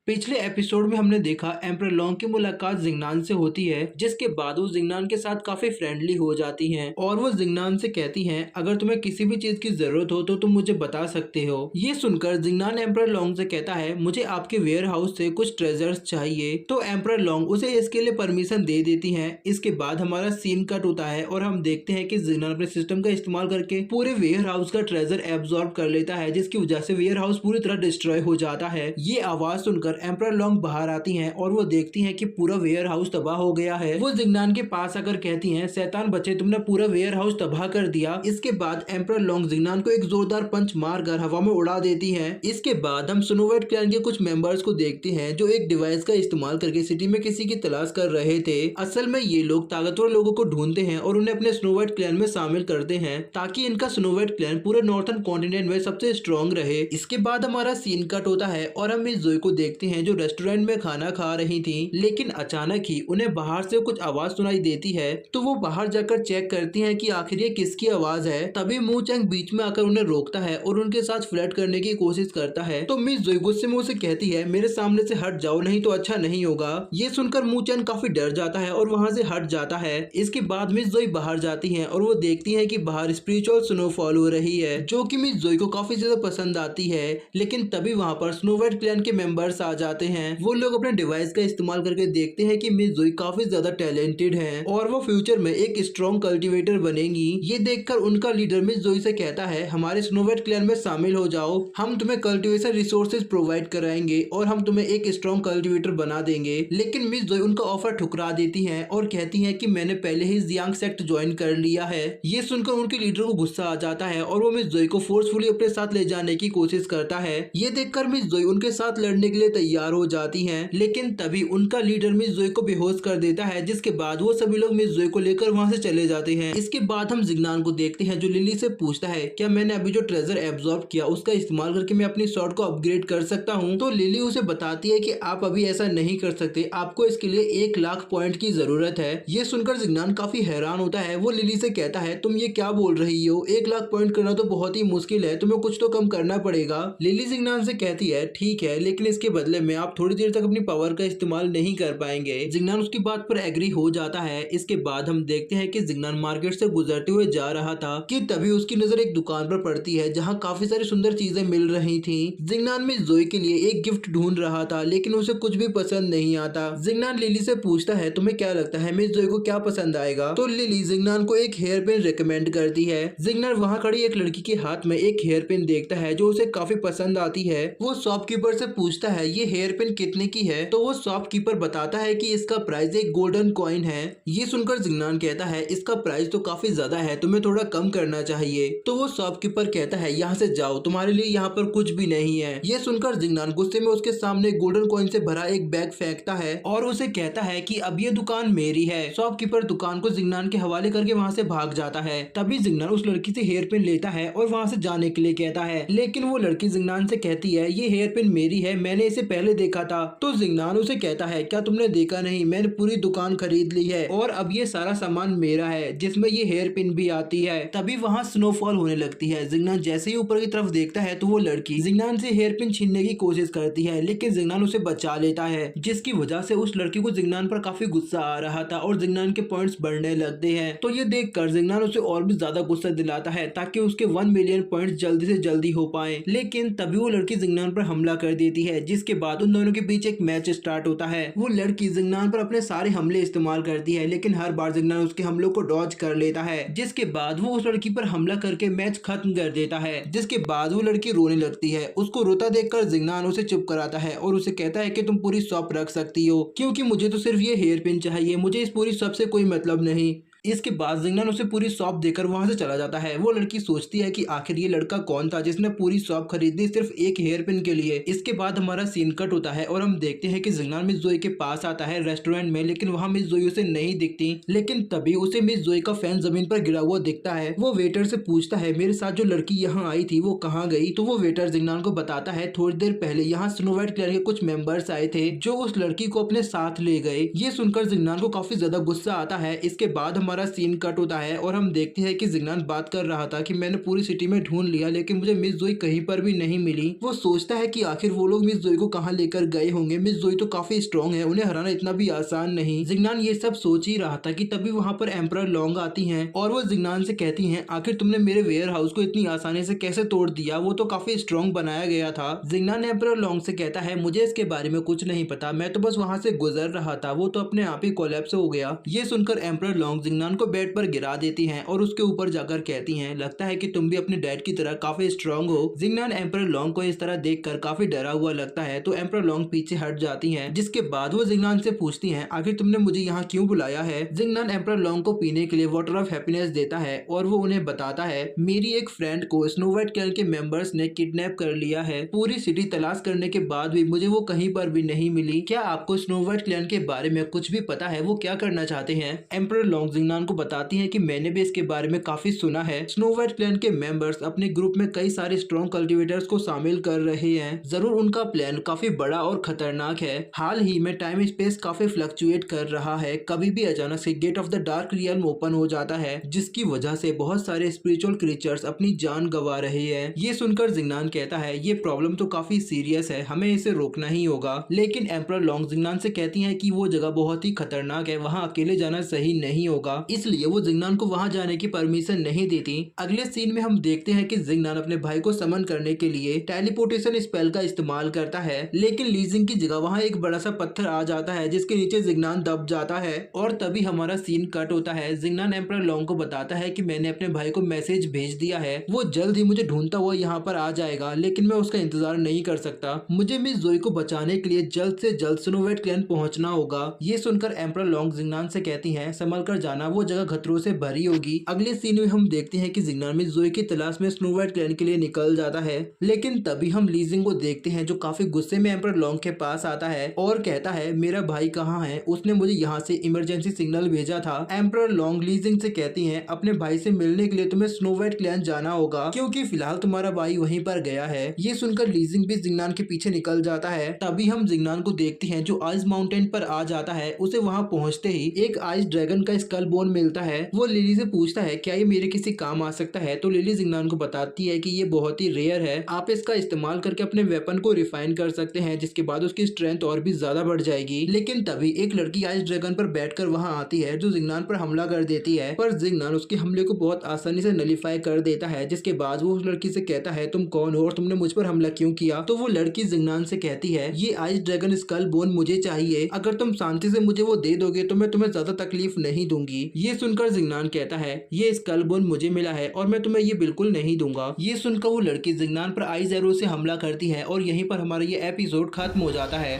पिछले एपिसोड में हमने देखा एम्परर लॉन्ग की मुलाकात जिंगनान से होती है, जिसके बाद वो जिंगनान के साथ काफी फ्रेंडली हो जाती हैं और वो जिंगनान से कहती हैं अगर तुम्हें किसी भी चीज की जरूरत हो तो तुम मुझे बता सकते हो। ये सुनकर जिंगनान एम्परर लॉन्ग से कहता है मुझे आपके वेयर हाउस से कुछ ट्रेजर्स चाहिए, तो एम्परर लॉन्ग उसे इसके लिए परमिशन दे देती है। इसके बाद हमारा सीन कट होता है और हम देखते हैं कि जिंगनान अपने सिस्टम का इस्तेमाल करके पूरे वेयर हाउस का ट्रेजर एब्जॉर्ब कर लेता है, जिसकी वजह से वेयर हाउस पूरी तरह डिस्ट्रॉय हो जाता है। ये आवाज सुनकर एम्परर लॉन्ग बाहर आती हैं और वो देखती हैं कि पूरा वेयर हाउस तबाह हो गया है। वो जिंगनान के पास आकर कहती हैं शैतान बच्चे, तुमने पूरा वेयर हाउस तबाह कर दिया। इसके बाद एम्परर लॉन्ग जिंगनान को एक जोरदार पंच मारकर हवा में उड़ा देती हैं। इसके बाद हम स्नो वाइट क्लैन के कुछ मेंबर्स को देखते हैं जो एक डिवाइस का इस्तेमाल करके सिटी में किसी की तलाश कर रहे थे। असल में ये लोग ताकतवर लोगों को ढूंढते हैं और उन्हें अपने स्नो वाइट क्लैन में शामिल करते हैं ताकि इनका स्नो वाइट क्लैन पूरे नॉर्थन कॉन्टिनेंट में सबसे स्ट्रॉन्ग रहे। इसके बाद हमारा सीन कट होता है और हम इस जोई को देखते हैं जो रेस्टोरेंट में खाना खा रही थी, लेकिन अचानक ही उन्हें बाहर से कुछ आवाज सुनाई देती है। तो वो बाहर जाकर चेक करती हैं कि आखिर ये किसकी आवाज है। तभी मू चैंग बीच में आकर उन्हें रोकता है और उनके साथ फ्लर्ट करने की कोशिश करता है। तो मिस जोई गुस्से में उसे कहती है मेरे सामने से हट जाओ, नहीं तो अच्छा नहीं होगा। ये सुनकर मू चैंग काफी डर जाता है और वहाँ से हट जाता है। इसके बाद मिस जोई बाहर जाती है और वो देखती है कि बाहर स्पिरिचुअल स्नोफॉल हो रही है, जो कि मिस जोई को काफी ज्यादा पसंद आती है। लेकिन तभी वहाँ पर स्नो वाइट क्लैन के मेंबर्स आ जाते हैं। वो लोग अपने डिवाइस का इस्तेमाल करके देखते हैं कि मिस जोई काफी ज्यादा टैलेंटेड है और वो फ्यूचर में एक स्ट्रॉन्ग कल्टीवेटर बनेंगी। ये देखकर उनका लीडर मिस जोई से कहता है हमारे स्नो वाइट क्लैन में शामिल हो जाओ, हम तुम्हें कल्टीवेशन रिसोर्सेज प्रोवाइड कराएंगे और हम तुम्हें एक स्ट्रॉन्ग कल्टीवेटर बना देंगे। लेकिन मिस जोई उनका ऑफर ठुकरा देती है और कहती है कि मैंने पहले ही जियांग सेक्ट ज्वाइन कर लिया है। ये सुनकर उनके लीडर को गुस्सा आ जाता है और वो मिस जोई को फोर्सफुली अपने साथ ले जाने की कोशिश करता है। ये देखकर मिस जोई उनके साथ लड़ने के लिए तैयार हो जाती हैं, लेकिन तभी उनका लीडर मिस जोई को बेहोश कर देता है, जिसके बाद वो सभी लोग मिस जोई को लेकर वहां से चले जाते हैं। इसके बाद हम जिंगनान को देखते हैं जो लिली से पूछता है क्या मैंने अभी जो ट्रेजर एब्जॉर्ब किया उसका इस्तेमाल करके मैं अपनी शॉट को अपग्रेड कर सकता हूँ। तो लिली उसे बताती है कि आप अभी ऐसा नहीं कर सकते, आपको इसके लिए 1,00,000 पॉइंट की जरूरत है। ये सुनकर जिंगनान काफी हैरान होता है। वो लिली से कहता है तुम ये क्या बोल रही हो, 1,00,000 पॉइंट करना तो बहुत ही मुश्किल है, तुम्हें कुछ तो कम करना पड़ेगा। लिली जिंगनान से कहती है ठीक है, लेकिन इसके बदले में आप थोड़ी देर तक अपनी पावर का इस्तेमाल नहीं कर पाएंगे। जिंगनान उसकी बात पर एग्री हो जाता है। इसके बाद हम देखते हैं कि जिंगनान मार्केट से गुजरते हुए जा रहा था कि तभी उसकी नजर एक दुकान पर पड़ती है जहां काफी सारी सुंदर चीजें मिल रही थी। जिंगनान में जोई के लिए एक गिफ्ट ढूंढ रहा था, लेकिन उसे कुछ भी पसंद नहीं आता। जिंगनान लिली से पूछता है तुम्हें क्या लगता है मिस जोई को क्या पसंद आएगा। तो लिली जिंगनान को एक हेयर पिन रिकमेंड करती है। जिंगनान वहाँ खड़ी एक लड़की के हाथ में एक हेयर पिन देखता है जो उसे काफी पसंद आती है। वो शॉपकीपर से पूछता है ये हेयर पिन कितने की है, तो वो शॉपकीपर बताता है कि इसका प्राइस एक गोल्डन कॉइन है। ये सुनकर जिंगनान कहता है इसका प्राइस तो काफी ज्यादा है, तुम्हें थोड़ा कम करना चाहिए। तो वो शॉपकीपर कहता है यहाँ से जाओ, तुम्हारे लिए यहाँ पर कुछ भी नहीं है। ये सुनकर जिंगनान गुस्से में उसके सामने गोल्डन कॉइन से भरा एक बैग फेंकता है और उसे कहता है कि अब ये दुकान मेरी है। शॉपकीपर दुकान को जिंगनान के हवाले करके वहाँ से भाग जाता है। तभी जिंगनान उस लड़की से हेयर पिन लेता है और वहाँ से जाने के लिए कहता है, लेकिन वो लड़की जिंगनान से कहती है ये हेयर पिन मेरी है, मैंने इसे पहले देखा था। तो जिंगनान उसे कहता है क्या तुमने देखा नहीं, मैंने पूरी दुकान खरीद ली है और अब ये सारा सामान मेरा है जिसमें ये हेयर पिन भी आती है। तभी वहाँ स्नोफॉल होने लगती है। जिंगनान जैसे ही ऊपर की तरफ देखता है तो वो लड़की जिंगनान से हेयर पिन छीनने की कोशिश करती है, लेकिन जिंगनान उसे बचा लेता है, जिसकी वजह से उस लड़की को जिंगनान पर काफी गुस्सा आ रहा था और जिंगनान के पॉइंट्स बढ़ने लगते हैं। तो ये देखकर जिंगनान उसे और भी ज्यादा गुस्सा दिलाता है ताकि उसके 1 मिलियन पॉइंट्स जल्दी से जल्दी हो पाए। लेकिन तभी वो लड़की जिंगनान पर हमला कर देती है, जिसके बाद उन दोनों के बीच एक मैच स्टार्ट होता है। वो लड़की जिंगनान पर अपने सारे हमले इस्तेमाल करती है, लेकिन हर बार जिंगनान उसके हमलों को डॉज कर लेता है, जिसके बाद वो उस लड़की पर हमला करके मैच खत्म कर देता है। जिसके बाद वो लड़की रोने लगती है। उसको रोता देखकर जिंगनान उसे चुप कराता है और उसे कहता है कि तुम पूरी शॉप रख सकती हो, क्योंकि मुझे तो सिर्फ ये हेयर पिन चाहिए, मुझे इस पूरी शॉप से कोई मतलब नहीं। इसके बाद जिंगनान उसे पूरी शॉप देकर वहां से चला जाता है। वो लड़की सोचती है कि आखिर ये लड़का कौन था जिसने पूरी शॉप खरीदी सिर्फ एक हेयर पिन के लिए। इसके बाद हमारा सीन कट होता है और हम देखते हैं कि जिंगनान मिस जोई के पास आता है रेस्टोरेंट में, लेकिन वहाँ मिस जोई उसे नहीं दिखती। लेकिन तभी उसे मिस जोई का फैन जमीन पर गिरा हुआ दिखता है। वो वेटर से पूछता है मेरे साथ जो लड़की यहाँ आई थी वो कहाँ गई। तो वो वेटर जिंगनान को बताता है थोड़ी देर पहले यहाँ स्नो वाइट क्लैन के कुछ मेंबर्स आए थे जो उस लड़की को अपने साथ ले गए। ये सुनकर जिंगनान को काफी ज्यादा गुस्सा आता है। इसके बाद हमारा सीन कट होता है और हम देखते हैं कि जिगनान बात कर रहा था कि मैंने पूरी सिटी में ढूंढ लिया लेकिन मुझे मिस जोई कहीं पर भी नहीं मिली। वो सोचता है कि आखिर वो लोग मिस जोई को कहाँ लेकर गए होंगे। मिस जोई तो काफी स्ट्रॉन्ग है, उन्हें हराना इतना भी आसान नहीं। जिगनान ये सब सोच ही रहा था कि तभी वहाँ पर एम्परर लॉन्ग आती हैं और वो जिगनान से कहती हैं आखिर तुमने मेरे वेयर हाउस को इतनी आसानी से कैसे तोड़ दिया, वो तो काफी स्ट्रॉन्ग बनाया गया था। जिगनान एम्परर लॉन्ग से कहता है मुझे इसके बारे में कुछ नहीं पता, मैं तो बस वहाँ से गुजर रहा था, वो तो अपने आप ही कोलैप्स हो गया। ये सुनकर एम्परर लॉन्ग जिगनान को बेड पर गिरा देती हैं और उसके ऊपर जाकर कहती हैं लगता है कि तुम भी अपने डैड की तरह काफी स्ट्रॉन्ग हो। जिगनान एम्परर लॉन्ग को इस तरह देखकर काफी डरा हुआ लगता है तो एम्परर लॉन्ग पीछे हट जाती हैं, जिसके बाद वो जिगनान से पूछती हैं आखिर तुमने मुझे यहाँ क्यों बुलाया है। जिगनान एम्परर लॉन्ग को पीने के लिए वाटर ऑफ हैप्पीनेस देता है और वो उन्हें बताता है मेरी एक फ्रेंड को स्नो व्हाइट क्लैन के मेंबर्स ने किडनैप कर लिया है, पूरी सिटी तलाश करने के बाद भी मुझे वो कहीं पर भी नहीं मिली। क्या आपको स्नो व्हाइट क्लैन के बारे में कुछ भी पता है, वो क्या करना चाहते हैं। एम्परर लॉन्ग जिगनान को बताती है कि मैंने भी इसके बारे में काफी सुना है, स्नो व्हाइट क्लैन के मेंबर्स अपने ग्रुप में कई सारे स्ट्रॉन्ग कल्टिवेटर्स को शामिल कर रहे हैं, जरूर उनका प्लान काफी बड़ा और खतरनाक है। हाल ही में टाइम स्पेस काफी फ्लक्चुएट कर रहा है, कभी भी अचानक से gate of the dark realm open हो जाता है जिसकी वजह से बहुत सारे स्पिरिचुअल क्रीचर्स अपनी जान गंवा रहे हैं। ये सुनकर जिगनान कहता है ये प्रॉब्लम तो काफी सीरियस है, हमें इसे रोकना ही होगा। लेकिन एम्परर लॉन्ग जिगनान से कहती है कि वो जगह बहुत ही खतरनाक है, वहाँ अकेले जाना सही नहीं होगा, इसलिए वो जिगनान को वहाँ जाने की परमिशन नहीं देती। अगले सीन में हम देखते हैं कि जिगनान अपने भाई को समन करने के लिए टेलीपोर्टेशन स्पेल का इस्तेमाल करता है, लेकिन लीजिंग की जगह वहाँ एक बड़ा सा पत्थर आ जाता है जिसके नीचे जिगनान दब जाता है और तभी हमारा सीन कट होता है। जिगनान एम्परर लॉन्ग को बताता है कि मैंने अपने भाई को मैसेज भेज दिया है, वो जल्द ही मुझे ढूंढता हुआ यहाँ पर आ जाएगा, लेकिन मैं उसका इंतजार नहीं कर सकता, मुझे मिस जोई को बचाने के लिए जल्द से जल्द स्नो व्हाइट क्लैन पहुंचना होगा। ये सुनकर एम्परर लॉन्ग जिगनान से कहती हैं संभल कर जाना, वो जगह खतरों से भरी होगी। अगले सीन में हम देखते हैं कि जिगनान मिस जोई की तलाश में स्नो व्हाइट क्लैन के लिए निकल जाता है, लेकिन तभी हम लीजिंग को देखते हैं जो काफी गुस्से में एम्परर लॉन्ग के पास आता है और कहता है मेरा भाई कहाँ है, उसने मुझे यहाँ से इमरजेंसी सिग्नल भेजा था। एम्परर लॉन्ग लीजिंग से कहती हैं अपने भाई से मिलने के लिए तुम्हें स्नो व्हाइट क्लैन जाना होगा क्योंकि फिलहाल तुम्हारा भाई वहीं पर गया है। ये सुनकर लीजिंग भी जिगनान के पीछे निकल जाता है। तभी हम जिगनान को देखते हैं जो आइस माउंटेन पर आ जाता है, उसे वहाँ पहुँचते ही एक आइस ड्रैगन का स्कल बोन मिलता है। वो लिली से पूछता है क्या ये मेरे किसी काम आ सकता है, तो लिली जिगनान को बताती है कि ये बहुत ही रेयर है, आप इसका इस्तेमाल करके अपने वेपन को रिफाइन कर सकते हैं जिसके बाद उसकी स्ट्रेंथ और भी ज्यादा बढ़ जाएगी। लेकिन तभी एक लड़की आइस ड्रैगन पर बैठकर वहाँ आती है जो जिगनान पर हमला कर देती है, पर जिगनान उसके हमले को बहुत आसानी से नलीफाई कर देता है, जिसके बाद वो उस लड़की से कहता है तुम कौन हो और तुमने मुझ पर हमला क्यों किया। तो वो लड़की जिगनान से कहती है ये आइस ड्रैगन स्कल बोन मुझे चाहिए, अगर तुम शांति से मुझे वो दे दोगे तो मैं तुम्हें ज्यादा तकलीफ नहीं दूंगी। ये सुनकर जिगनान कहता है ये स्कल बोन मुझे मिला है और मैं तुम्हें ये बिल्कुल नहीं दूंगा। ये सुनकर वो लड़की जिगनान पर आइस एरो से हमला करती है और यहीं पर हमारा ये एपिसोड खत्म हो जाता है।